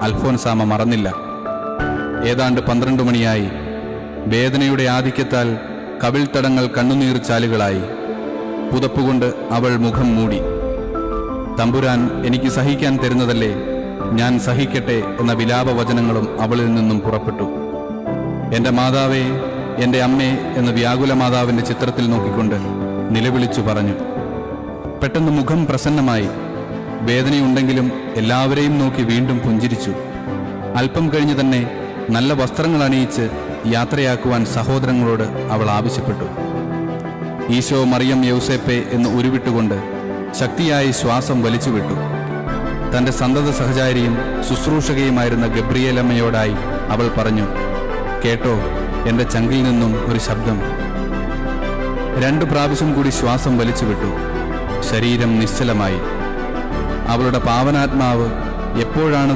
അൽഫോൻസാമ മറന്നില്ല. ഏതാണ്ട് 12 മണിയായി. വേദനയുടെ ആധിക്യത്താൽ കവിൾത്തടങ്ങൾ കണ്ണുനീർ ചാലുകളായി. പുതപ്പുകൊണ്ട് അവൾ മുഖം മൂടി. തമ്പുരാൻ എനിക്ക് സഹിക്കാൻ തരുന്നതല്ലേ, ഞാൻ സഹിക്കട്ടെ എന്ന വിലാപവചനങ്ങളും അവളിൽ നിന്നും പുറപ്പെട്ടു. എൻ്റെ മാതാവേ, എൻ്റെ അമ്മേ എന്ന് വ്യാകുല മാതാവിൻ്റെ ചിത്രത്തിൽ നോക്കിക്കൊണ്ട് നിലവിളിച്ചു പറഞ്ഞു. പെട്ടെന്ന് മുഖം പ്രസന്നമായി. വേദനയുണ്ടെങ്കിലും എല്ലാവരെയും നോക്കി വീണ്ടും പുഞ്ചിരിച്ചു. അല്പം കഴിഞ്ഞ് തന്നെ നല്ല വസ്ത്രങ്ങൾ അണിയിച്ച് യാത്രയാക്കുവാൻ സഹോദരങ്ങളോട് അവൾ ആവശ്യപ്പെട്ടു. ഈശോ മറിയം യൗസേപ്പെ എന്ന് ഉരുവിട്ടുകൊണ്ട് ശക്തിയായി ശ്വാസം വലിച്ചുവിട്ടു. തൻ്റെ സന്തത സഹചാരിയും ശുശ്രൂഷകയുമായിരുന്ന ഗബ്രിയേലമ്മയോടായി അവൾ പറഞ്ഞു, കേട്ടോ, എൻ്റെ ചങ്കിൽ നിന്നും ഒരു ശബ്ദം. 2 പ്രാവശ്യം കൂടി ശ്വാസം വലിച്ചുവിട്ടു. ശരീരം നിശ്ചലമായി. അവളുടെ പാവനാത്മാവ് എപ്പോഴാണ്